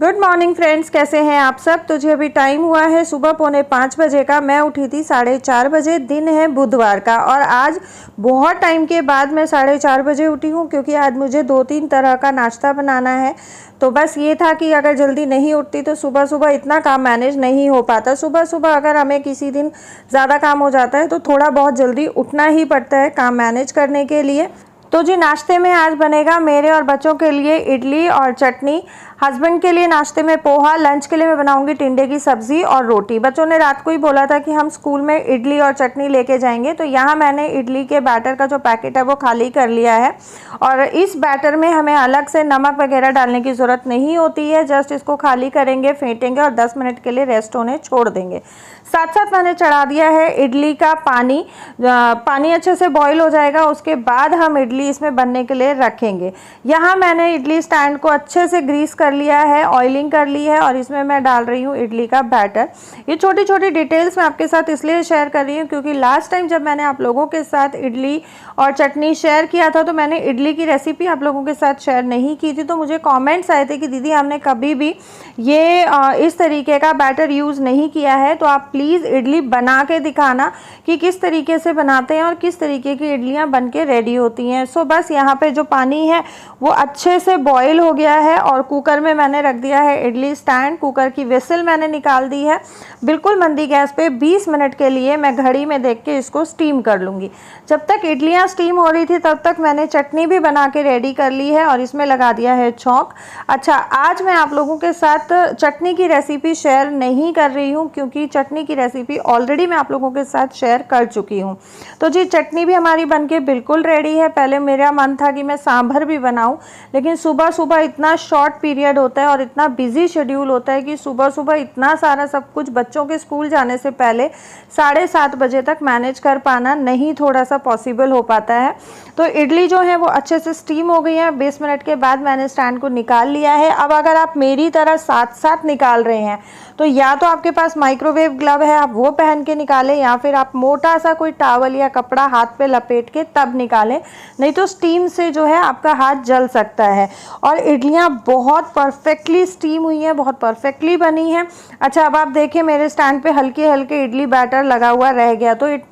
Good morning friends, कैसे हैं आप सब। तो जी अभी टाइम हुआ है सुबह 4:45 बजे का। मैं उठी थी 4:30 बजे। दिन है बुधवार का और आज बहुत टाइम के बाद मैं 4:30 बजे उठी हूँ क्योंकि आज मुझे 2-3 तरह का नाश्ता बनाना है। तो बस ये था कि अगर जल्दी नहीं उठती तो सुबह सुबह इतना काम मैनेज नहीं हो पाता। सुबह सुबह अगर हमें किसी दिन ज़्यादा काम हो जाता है तो थोड़ा बहुत जल्दी उठना ही पड़ता है काम मैनेज करने के लिए। तो जी नाश्ते में आज बनेगा मेरे और बच्चों के लिए इडली और चटनी, हस्बैंड के लिए नाश्ते में पोहा, लंच के लिए मैं बनाऊंगी टिंडे की सब्ज़ी और रोटी। बच्चों ने रात को ही बोला था कि हम स्कूल में इडली और चटनी लेके जाएंगे, तो यहाँ मैंने इडली के बैटर का जो पैकेट है वो खाली कर लिया है। और इस बैटर में हमें अलग से नमक वगैरह डालने की ज़रूरत नहीं होती है, जस्ट इसको खाली करेंगे, फेंटेंगे और 10 मिनट के लिए रेस्ट होने छोड़ देंगे। साथ साथ मैंने चढ़ा दिया है इडली का पानी। पानी अच्छे से बॉईल हो जाएगा, उसके बाद हम इडली इसमें बनने के लिए रखेंगे। यहाँ मैंने इडली स्टैंड को अच्छे से ग्रीस कर लिया है, ऑयलिंग कर ली है और इसमें मैं डाल रही हूँ इडली का बैटर। ये छोटी छोटी डिटेल्स मैं आपके साथ इसलिए शेयर कर रही हूँ क्योंकि लास्ट टाइम जब मैंने आप लोगों के साथ इडली और चटनी शेयर किया था तो मैंने इडली की रेसिपी आप लोगों के साथ शेयर नहीं की थी। तो मुझे कॉमेंट्स आए थे कि दीदी हमने कभी भी ये इस तरीके का बैटर यूज़ नहीं किया है, तो आप प्लीज़ इडली बना के दिखाना कि किस तरीके से बनाते हैं और किस तरीके की इडलियां बन के रेडी होती हैं। सो बस यहाँ पे जो पानी है वो अच्छे से बॉईल हो गया है और कुकर में मैंने रख दिया है इडली स्टैंड। कुकर की विसिल मैंने निकाल दी है। बिल्कुल मंदी गैस पे 20 मिनट के लिए मैं घड़ी में देख के इसको स्टीम कर लूँगी। जब तक इडलियाँ स्टीम हो रही थी तब तक मैंने चटनी भी बना के रेडी कर ली है और इसमें लगा दिया है छौंक। अच्छा, आज मैं आप लोगों के साथ चटनी की रेसिपी शेयर नहीं कर रही हूँ क्योंकि चटनी की रेसिपी ऑलरेडी मैं आप लोगों के साथ शेयर कर चुकी हूँ। तो जी चटनी भी हमारी बनके बिल्कुल रेडी है। पहले मेरा मन था कि मैं सांभर भी बनाऊँ, लेकिन सुबह सुबह इतना शॉर्ट पीरियड होता है और इतना बिजी शेड्यूल होता है कि सुबह सुबह इतना सारा सब कुछ बच्चों के स्कूल जाने से पहले 7:30 बजे तक मैनेज कर पाना नहीं थोड़ा सा पॉसिबल हो पाता है। तो इडली जो है वो अच्छे से स्टीम हो गई है। 20 मिनट के बाद मैंने स्टैंड को निकाल लिया है। अब अगर आप मेरी तरह साथ साथ निकाल रहे हैं तो या तो आपके पास माइक्रोवेव ग्लव है, आप वो पहन के निकालें, या फिर आप मोटा सा कोई टॉवल या कपड़ा हाथ पे लपेट के तब निकालें, नहीं तो स्टीम से जो है आपका हाथ जल सकता है। और इडलियां बहुत परफेक्टली स्टीम हुई हैं, बहुत परफेक्टली बनी हैं। अच्छा, अब आप देखिए मेरे स्टैंड पे हल्के हल्के इडली बैटर लगा हुआ रह गया, तो इट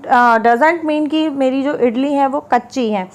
डजंट मीन कि मेरी जो इडली है वो कच्ची है।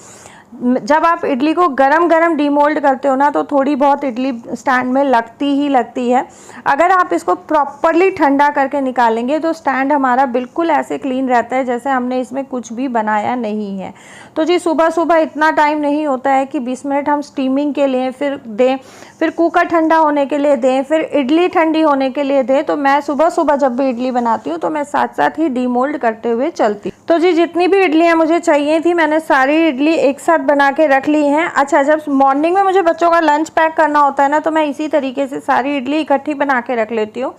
जब आप इडली को गरम गरम डीमोल्ड करते हो ना तो थोड़ी बहुत इडली स्टैंड में लगती ही लगती है। अगर आप इसको प्रॉपरली ठंडा करके निकालेंगे तो स्टैंड हमारा बिल्कुल ऐसे क्लीन रहता है जैसे हमने इसमें कुछ भी बनाया नहीं है। तो जी सुबह सुबह इतना टाइम नहीं होता है कि 20 मिनट हम स्टीमिंग के लिए फिर दें, फिर कुकर ठंडा होने के लिए दें, फिर इडली ठंडी होने के लिए दें। तो मैं सुबह सुबह जब भी इडली बनाती हूँ तो मैं साथ साथ ही डीमोल्ड करते हुए चलती। तो जी जितनी भी इडलियाँ मुझे चाहिए थी मैंने सारी इडली एक साथ बना के रख ली हैं। अच्छा, जब मॉर्निंग में मुझे बच्चों का लंच पैक करना होता है ना तो मैं इसी तरीके से सारी इडली इकट्ठी बना के रख लेती हूँ।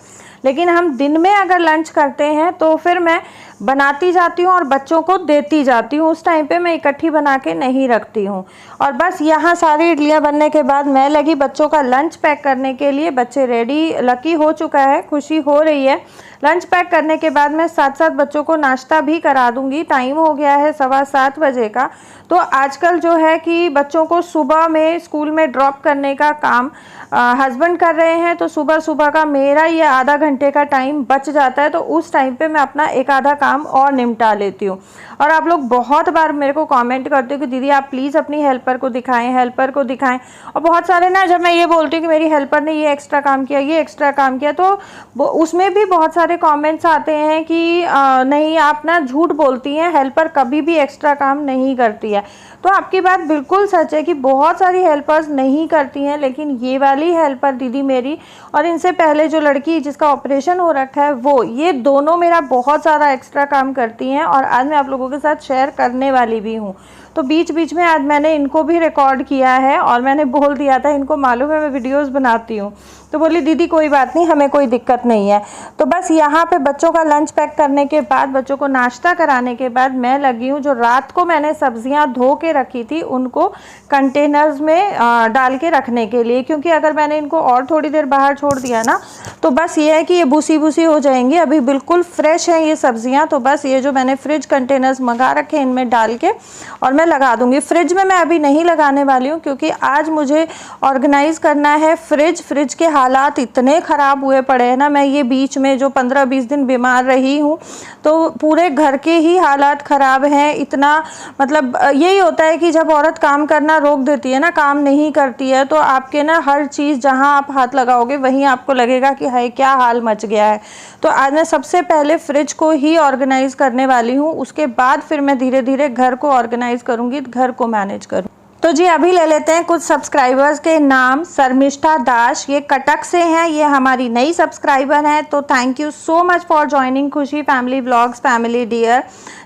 लेकिन हम दिन में अगर लंच करते हैं तो फिर मैं बनाती जाती हूँ और बच्चों को देती जाती हूँ। उस टाइम पे मैं इकट्ठी बना के नहीं रखती हूँ। और बस यहाँ सारी इडलियाँ बनने के बाद मैं लगी बच्चों का लंच पैक करने के लिए। बच्चे रेडी, लकी हो चुका है, खुशी हो रही है। लंच पैक करने के बाद मैं साथ साथ बच्चों को नाश्ता भी करा दूंगी। टाइम हो गया है 7:15 बजे का। तो आजकल जो है कि बच्चों को सुबह में स्कूल में ड्रॉप करने का काम हस्बैंड कर रहे हैं, तो सुबह सुबह का मेरा ये आधा घंटे का टाइम बच जाता है। तो उस टाइम पे मैं अपना एक आधा काम और निपटा लेती हूँ। और आप लोग बहुत बार मेरे को कमेंट करते हो कि दीदी आप प्लीज़ अपनी हेल्पर को दिखाएं, हेल्पर को दिखाएं। और बहुत सारे ना जब मैं ये बोलती हूँ कि मेरी हेल्पर ने ये एक्स्ट्रा काम किया, ये एक्स्ट्रा काम किया, तो उसमें भी बहुत सारे कमेंट्स आते हैं कि नहीं आप ना झूठ बोलती हैं, हेल्पर कभी भी एक्स्ट्रा काम नहीं करती है। तो आपकी बात बिल्कुल सच है कि बहुत सारी हेल्पर्स नहीं करती हैं, लेकिन ये वाली हेल्पर दीदी मेरी और इनसे पहले जो लड़की जिसका ऑपरेशन हो रखा है वो, ये दोनों मेरा बहुत ज़्यादा एक्स्ट्रा काम करती हैं। और आज मैं आप लोगों के साथ शेयर करने वाली भी हूँ। तो बीच बीच में आज मैंने इनको भी रिकॉर्ड किया है और मैंने बोल दिया था, इनको मालूम है मैं वीडियोस बनाती हूँ, तो बोली दीदी कोई बात नहीं, हमें कोई दिक्कत नहीं है। तो बस यहाँ पे बच्चों का लंच पैक करने के बाद, बच्चों को नाश्ता कराने के बाद मैं लगी हूँ जो रात को मैंने सब्जियाँ धो के रखी थी उनको कंटेनर्स में डाल के रखने के लिए, क्योंकि अगर मैंने इनको और थोड़ी देर बाहर छोड़ दिया ना तो बस ये है कि ये भूसी भूसी हो जाएंगी। अभी बिल्कुल फ्रेश है ये सब्जियाँ। तो बस ये जो मैंने फ्रिज कंटेनर्स मंगा रखे इनमें डाल के और मैं मैं लगा दूंगी। फ्रिज में मैं अभी नहीं लगाने वाली हूँ क्योंकि आज मुझे ऑर्गेनाइज़ करना है फ्रिज के हालात इतने ख़राब हुए पड़े हैं ना। मैं ये बीच में जो 15-20 दिन बीमार रही हूँ तो पूरे घर के ही हालात ख़राब हैं। इतना मतलब यही होता है कि जब औरत काम करना रोक देती है ना, काम नहीं करती है, तो आपके ना हर चीज़ जहाँ आप हाथ लगाओगे वहीं आपको लगेगा कि हाय क्या हाल मच गया है। तो आज मैं सबसे पहले फ्रिज को ही ऑर्गेनाइज़ करने वाली हूँ, उसके बाद फिर मैं धीरे धीरे घर को ऑर्गेनाइज़ करूँगी, घर को मैनेज करूँ। तो जी अभी ले लेते हैं कुछ सब्सक्राइबर्स के नाम। शर्मिष्ठा दास, ये कटक से हैं, ये हमारी नई सब्सक्राइबर हैं, तो thank you so much for joining Khushi family vlogs family dear.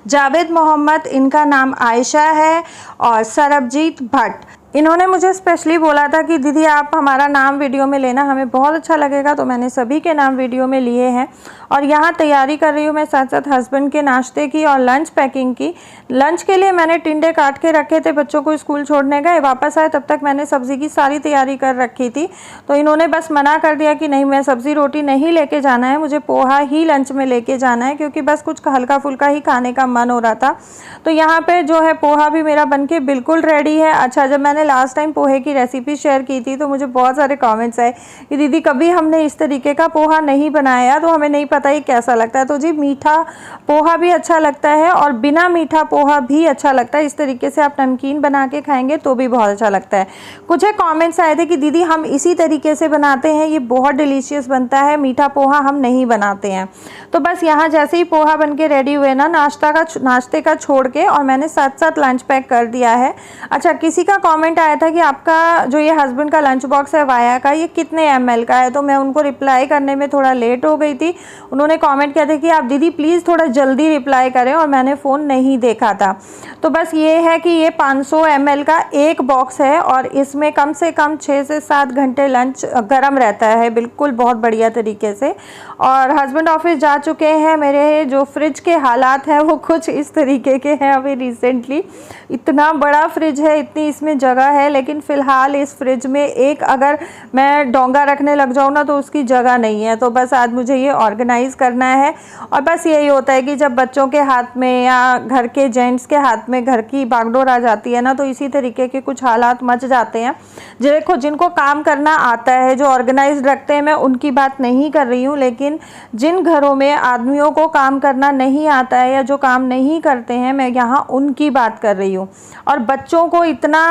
Javed Mohammad, इनका नाम आयशा है। और सरबजीत भट्ट, इन्होंने मुझे स्पेशली बोला था कि दीदी आप हमारा नाम वीडियो में लेना, हमें बहुत अच्छा लगेगा, तो मैंने सभी के नाम वीडियो में लिए हैं। और यहाँ तैयारी कर रही हूँ मैं साथ साथ हस्बैंड के नाश्ते की और लंच पैकिंग की। लंच के लिए मैंने टिंडे काट के रखे थे, बच्चों को स्कूल छोड़ने गए, वापस आए तब तक मैंने सब्ज़ी की सारी तैयारी कर रखी थी। तो इन्होंने बस मना कर दिया कि नहीं, मैं सब्ज़ी रोटी नहीं लेके जाना है, मुझे पोहा ही लंच में लेके जाना है, क्योंकि बस कुछ हल्का फुल्का ही खाने का मन हो रहा था। तो यहाँ पर जो है पोहा भी मेरा बन के बिल्कुल रेडी है। अच्छा, जब मैंने लास्ट टाइम पोहे की रेसिपी शेयर की थी तो मुझे बहुत सारे कमेंट्स आए कि दीदी कभी हमने इस तरीके का पोहा नहीं बनाया, तो हमें नहीं पता ये कैसा लगता है। तो जी मीठा पोहा भी अच्छा लगता है और बिना मीठा पोहा भी अच्छा लगता है। इस तरीके से आप नमकीन बना के खाएंगे तो भी बहुत अच्छा लगता है। कुछ कमेंट्स आए थे कि दीदी हम इसी तरीके से बनाते हैं, ये बहुत डिलीशियस बनता है, मीठा पोहा हम नहीं बनाते हैं। तो बस यहाँ जैसे ही पोहा बन के रेडी हुए ना, नाश्ते का छोड़ के, और मैंने साथ साथ लंच पैक कर दिया है। अच्छा, किसी का कॉमेंट आया था कि आपका जो ये हस्बैंड का लंच बॉक्स है वाया का, ये कितने ml का है, तो मैं उनको रिप्लाई करने में थोड़ा लेट हो गई थी। उन्होंने कमेंट किया था कि आप दीदी प्लीज़ थोड़ा जल्दी रिप्लाई करें, और मैंने फ़ोन नहीं देखा था। तो बस ये है कि ये 500 ml का एक बॉक्स है और इसमें कम से कम 6 से 7 घंटे लंच गर्म रहता है, बिल्कुल बहुत बढ़िया तरीके से। और हस्बैंड ऑफिस जा चुके हैं। मेरे जो फ्रिज के हालात हैं वो कुछ इस तरीके के हैं। अभी रिसेंटली इतना बड़ा फ्रिज है, इतनी इसमें जगह है, लेकिन फ़िलहाल इस फ्रिज में एक अगर मैं डोंगा रखने लग जाऊँ ना तो उसकी जगह नहीं है। तो बस आज मुझे ये ऑर्गेनाइज़ करना है। और बस यही होता है कि जब बच्चों के हाथ में या घर के जेंट्स के हाथ में घर की बागडोर आ जाती है ना, तो इसी तरीके के कुछ हालात मच जाते हैं। देखो, जिनको काम करना आता है, जो ऑर्गेनाइज रखते हैं, मैं उनकी बात नहीं कर रही हूँ, लेकिन जिन घरों में आदमियों को काम करना नहीं आता है या जो काम नहीं करते हैं, मैं यहाँ उनकी बात कर रही हूँ। और बच्चों को इतना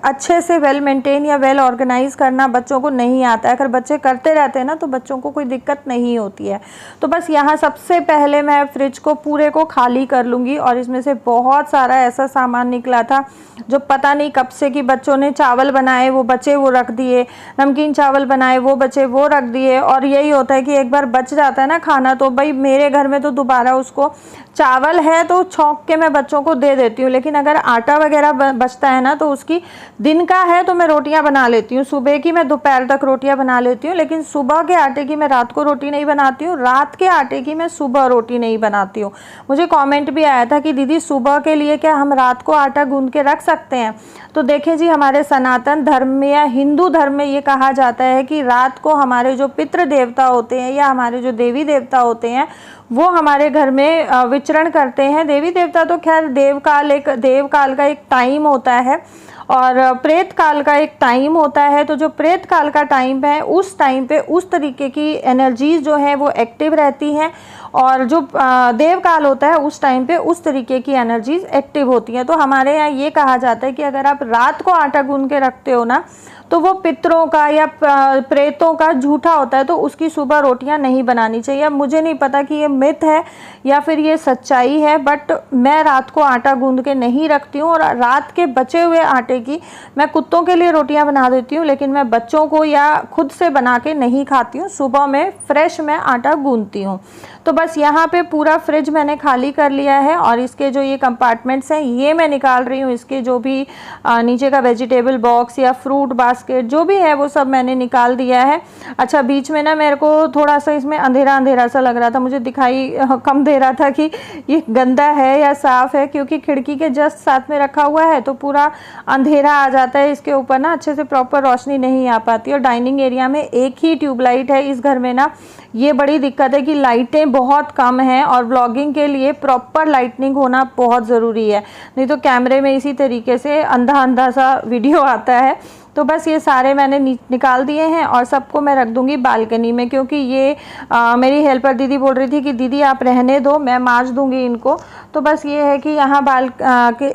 अच्छे से वेल मेंटेन या वेल ऑर्गेनाइज करना बच्चों को नहीं आता है। अगर बच्चे करते रहते हैं ना तो बच्चों को कोई दिक्कत नहीं होती है। तो बस यहाँ सबसे पहले मैं फ्रिज को पूरे को खाली कर लूँगी। और इसमें से बहुत सारा ऐसा सामान निकला था जो पता नहीं कब से, कि बच्चों ने चावल बनाए वो बचे वो रख दिए, नमकीन चावल बनाए वो बचे वो रख दिए। और यही होता है कि एक बार बच जाता है ना खाना, तो भाई मेरे घर में तो दोबारा उसको, चावल है तो छौंक के मैं बच्चों को दे देती हूँ, लेकिन अगर आटा वगैरह बचता है ना तो उसकी, दिन का है तो मैं रोटियां बना लेती हूँ, सुबह की मैं दोपहर तक रोटियां बना लेती हूँ, लेकिन सुबह के आटे की मैं रात को रोटी नहीं बनाती हूँ, रात के आटे की मैं सुबह रोटी नहीं बनाती हूँ। मुझे कमेंट भी आया था कि दीदी सुबह के लिए क्या हम रात को आटा गूंद के रख सकते हैं? तो देखें जी, हमारे सनातन धर्म में या हिंदू धर्म में ये कहा जाता है कि रात को हमारे जो पितृ देवता होते हैं या हमारे जो देवी देवता होते हैं वो हमारे घर में विचरण करते हैं। देवी देवता तो खैर देवकाल का एक टाइम होता है और प्रेत काल का एक टाइम होता है। तो जो प्रेत काल का टाइम है, उस टाइम पे उस तरीके की एनर्जीज जो है वो एक्टिव रहती हैं, और जो देव काल होता है उस टाइम पे उस तरीके की एनर्जीज एक्टिव होती हैं। तो हमारे यहाँ ये कहा जाता है कि अगर आप रात को आटा गूंद के रखते हो ना, तो वो पितरों का या प्रेतों का झूठा होता है, तो उसकी सुबह रोटियां नहीं बनानी चाहिए। अब मुझे नहीं पता कि ये मिथ है या फिर ये सच्चाई है, बट मैं रात को आटा गूंद के नहीं रखती हूँ, और रात के बचे हुए आटे की मैं कुत्तों के लिए रोटियां बना देती हूँ, लेकिन मैं बच्चों को या खुद से बना के नहीं खाती हूँ। सुबह में फ्रेश मैं आटा गूंदती हूँ। तो बस यहाँ पे पूरा फ्रिज मैंने खाली कर लिया है, और इसके जो ये कंपार्टमेंट्स हैं ये मैं निकाल रही हूँ। इसके जो भी नीचे का वेजिटेबल बॉक्स या फ्रूट बास्केट जो भी है वो सब मैंने निकाल दिया है। अच्छा, बीच में ना मेरे को थोड़ा सा इसमें अंधेरा अंधेरा सा लग रहा था, मुझे दिखाई कम दे रहा था कि ये गंदा है या साफ़ है, क्योंकि खिड़की के जस्ट साथ में रखा हुआ है तो पूरा अंधेरा आ जाता है, इसके ऊपर ना अच्छे से प्रॉपर रोशनी नहीं आ पाती। और डाइनिंग एरिया में एक ही ट्यूबलाइट है इस घर में ना, ये बड़ी दिक्कत है कि लाइटें बहुत कम है और व्लॉगिंग के लिए प्रॉपर लाइटनिंग होना बहुत ज़रूरी है, नहीं तो कैमरे में इसी तरीके से अंधा अंधा सा वीडियो आता है। तो बस ये सारे मैंने निकाल दिए हैं और सबको मैं रख दूंगी बालकनी में, क्योंकि ये मेरी हेल्पर दीदी बोल रही थी कि दीदी आप रहने दो, मैं मांज दूंगी इनको। तो बस ये है कि यहाँ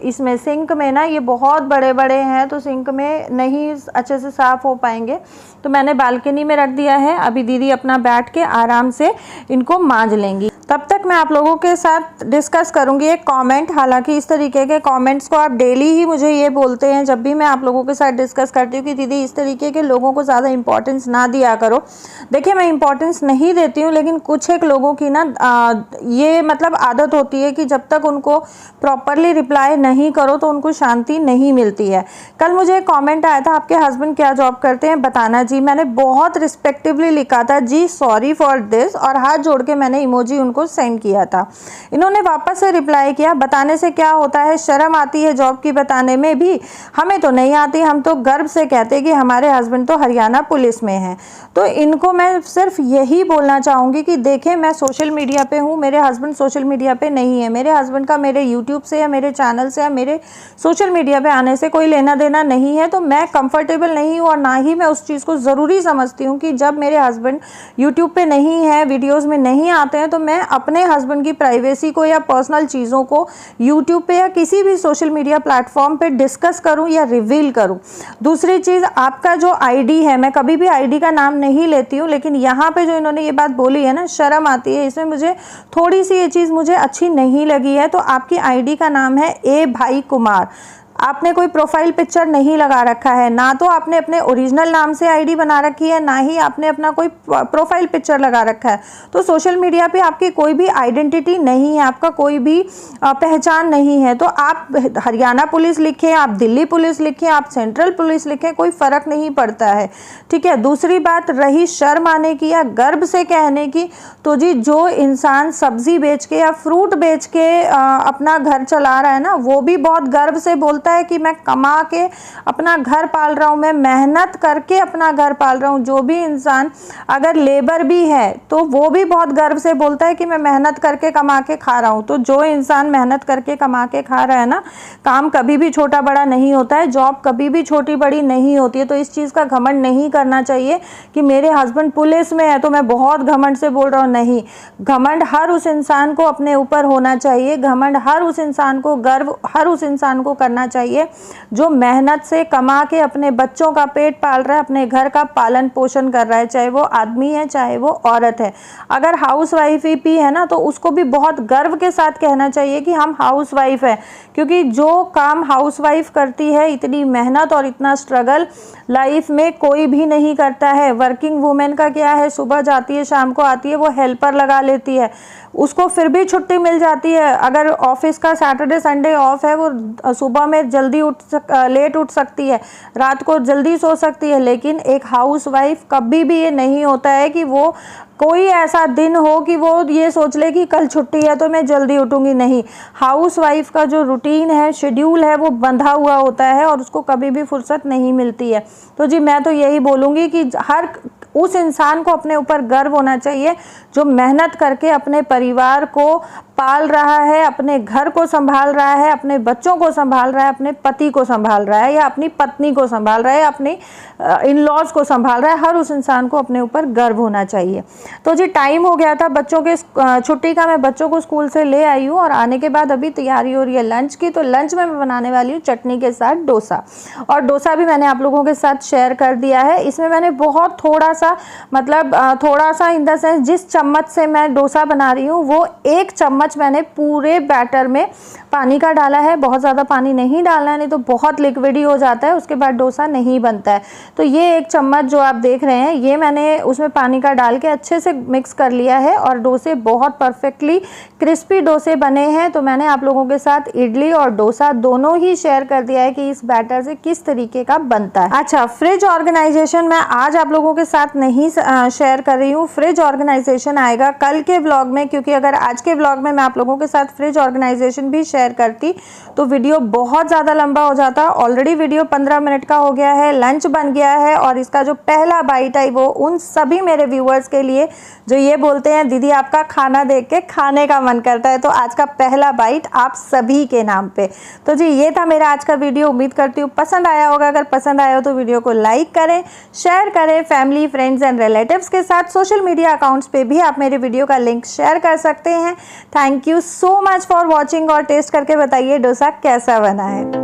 इसमें सिंक में ना ये बहुत बड़े बड़े हैं तो सिंक में नहीं अच्छे से साफ़ हो पाएंगे, तो मैंने बालकनी में रख दिया है। अभी दीदी अपना बैठ के आराम से इनको मांज लेंगी। तब तक मैं आप लोगों के साथ डिस्कस करूंगी एक कमेंट। हालांकि इस तरीके के कमेंट्स को आप डेली ही मुझे ये बोलते हैं जब भी मैं आप लोगों के साथ डिस्कस करती हूँ कि दीदी इस तरीके के लोगों को ज़्यादा इंपॉर्टेंस ना दिया करो। देखिए मैं इंपॉर्टेंस नहीं देती हूँ, लेकिन कुछ एक लोगों की ना ये मतलब आदत होती है कि जब तक उनको प्रॉपरली रिप्लाई नहीं करो तो उनको शांति नहीं मिलती है। कल मुझे एक कॉमेंट आया था, आपके हस्बैंड क्या जॉब करते हैं बताना जी। मैंने बहुत रिस्पेक्टिवली लिखा था जी सॉरी फॉर दिस, और हाथ जोड़ के मैंने इमोजी उनको सेंड किया था। इन्होंने वापस से रिप्लाई किया, बताने से क्या होता है, शर्म आती है जॉब की बताने में भी, हमें तो नहीं आती, हम तो गर्व से कहते कि हमारे हस्बैंड तो हरियाणा पुलिस में हैं। तो इनको मैं सिर्फ यही बोलना चाहूँगी कि देखें मैं सोशल मीडिया पे हूँ, मेरे हस्बैंड सोशल मीडिया पे नहीं है। मेरे हस्बैंड का मेरे यूट्यूब से या मेरे चैनल से या मेरे सोशल मीडिया पे आने से कोई लेना देना नहीं है। तो मैं कंफर्टेबल नहीं हूँ और ना ही मैं उस चीज़ को ज़रूरी समझती हूँ कि जब मेरे हस्बैंड यूट्यूब पे नहीं है, वीडियोज़ में नहीं आते हैं, तो मैं अपने हस्बैंड की प्राइवेसी को या पर्सनल चीज़ों को यूट्यूब पे या किसी भी सोशल मीडिया प्लेटफॉर्म पे डिस्कस करूं या रिवील करूं। दूसरी चीज़, आपका जो आईडी है, मैं कभी भी आईडी का नाम नहीं लेती हूं, लेकिन यहाँ पे जो इन्होंने ये बात बोली है ना, शर्म आती है, इसमें मुझे थोड़ी सी ये चीज़ मुझे अच्छी नहीं लगी है। तो आपकी आईडी का नाम है ए भाई कुमार, आपने कोई प्रोफाइल पिक्चर नहीं लगा रखा है, ना तो आपने अपने ओरिजिनल नाम से आईडी बना रखी है, ना ही आपने अपना कोई प्रोफाइल पिक्चर लगा रखा है। तो सोशल मीडिया पे आपकी कोई भी आइडेंटिटी नहीं है, आपका कोई भी पहचान नहीं है। तो आप हरियाणा पुलिस लिखें, आप दिल्ली पुलिस लिखें, आप सेंट्रल पुलिस लिखें, कोई फ़र्क नहीं पड़ता है, ठीक है। दूसरी बात रही शर्म आने की या गर्व से कहने की, तो जी जो इंसान सब्जी बेच के या फ्रूट बेच के अपना घर चला रहा है ना, वो भी बहुत गर्व से बोलता है कि मैं कमा के अपना घर पाल रहा हूँ, मैं मेहनत करके अपना घर पाल रहा हूँ। जो भी इंसान अगर लेबर भी है तो वो भी बहुत गर्व से बोलता है कि मैं मेहनत करके कमा के खा रहा हूँ। तो जो इंसान मेहनत करके कमा के खा रहा है ना, काम कभी भी छोटा बड़ा नहीं होता है, जॉब कभी भी छोटी बड़ी नहीं होती है। तो इस चीज़ का घमंड नहीं करना चाहिए कि मेरे हस्बैंड पुलिस में है तो मैं बहुत घमंड से बोल रहा हूँ। नहीं, घमंड हर उस इंसान को अपने ऊपर होना चाहिए, घमंड हर उस इंसान को, गर्व हर उस इंसान को करना चाहिए जो मेहनत से कमा के अपने बच्चों का पेट पाल रहा है, अपने घर का पालन पोषण कर रहा है, चाहे वो आदमी है चाहे वो औरत है। अगर हाउस वाइफ भी है ना, तो उसको भी बहुत गर्व के साथ कहना चाहिए कि हम हाउस वाइफ है, क्योंकि जो काम हाउस वाइफ करती है, इतनी मेहनत और इतना स्ट्रगल लाइफ में कोई भी नहीं करता है। वर्किंग वुमेन का क्या है, सुबह जाती है शाम को आती है, वो हेल्पर लगा लेती है, उसको फिर भी छुट्टी मिल जाती है। अगर ऑफिस का सैटरडे संडे ऑफ है, वो सुबह में जल्दी लेट उठ सकती है, रात को जल्दी सो सकती है। लेकिन एक हाउस वाइफ कभी भी ये नहीं होता है कि वो कोई ऐसा दिन हो कि वो ये सोच ले कि कल छुट्टी है तो मैं जल्दी उठूंगी। नहीं, हाउस वाइफ का जो रूटीन है, शेड्यूल है, वो बंधा हुआ होता है और उसको कभी भी फुर्सत नहीं मिलती है। तो जी मैं तो यही बोलूँगी कि हर उस इंसान को अपने ऊपर गर्व होना चाहिए जो मेहनत करके अपने परिवार को पाल रहा है, अपने घर को संभाल रहा है, अपने बच्चों को संभाल रहा है, अपने पति को संभाल रहा है या अपनी पत्नी को संभाल रहा है, अपने इन लॉज को संभाल रहा है। हर उस इंसान को अपने ऊपर गर्व होना चाहिए। तो जी टाइम हो गया था बच्चों के छुट्टी का, मैं बच्चों को स्कूल से ले आई हूँ और आने के बाद अभी तैयारी हो रही है लंच की। तो लंच में मैं बनाने वाली हूँ चटनी के साथ डोसा, और डोसा भी मैंने आप लोगों के साथ शेयर कर दिया है। इसमें मैंने बहुत थोड़ा सा, मतलब थोड़ा सा इन द सेंस, जिस चम्मच से मैं डोसा बना रही हूँ वो 1 चम्मच मैंने पूरे बैटर में पानी का डाला है। बहुत ज़्यादा पानी नहीं डालना है, नहीं तो बहुत लिक्विडी हो जाता है, उसके बाद डोसा नहीं बनता है। तो ये 1 चम्मच जो आप देख रहे हैं, ये मैंने उसमें पानी का डाल के अच्छे से मिक्स कर लिया है और डोसे बहुत परफेक्टली क्रिस्पी डोसे बने हैं। तो मैंने आप लोगों के साथ इडली और डोसा दोनों ही शेयर कर दिया है कि इस बैटर से किस तरीके का बनता है। अच्छा, फ्रिज ऑर्गेनाइजेशन मैं आज आप लोगों के साथ नहीं शेयर कर रही हूँ, फ्रिज ऑर्गेनाइजेशन आएगा कल के व्लॉग में, क्योंकि अगर आज के व्लॉग में समय मैं आप लोगों के साथ फ्रिज ऑर्गेनाइजेशन भी शेयर करती तो वीडियो बहुत ज़्यादा लंबा हो जाता। ऑलरेडी वीडियो 15 मिनट का हो गया है, लंच बन गया है और इसका जो पहला बाइट है वो उन सभी मेरे व्यूअर्स के लिए जो ये बोलते हैं दीदी आपका खाना देख के खाने का मन करता है। तो आज का पहला बाइट आप सभी के नाम पे। तो जी ये था मेरा आज का वीडियो। उम्मीद करती हूँ पसंद आया होगा। अगर पसंद आया हो तो वीडियो को लाइक करें, शेयर करें फैमिली, फ्रेंड्स एंड रिलेटिव्स के साथ। सोशल मीडिया अकाउंट्स पे भी आप मेरे वीडियो का लिंक शेयर कर सकते हैं। Thank you so much for watching और टेस्ट करके बताइए डोसा कैसा बना है।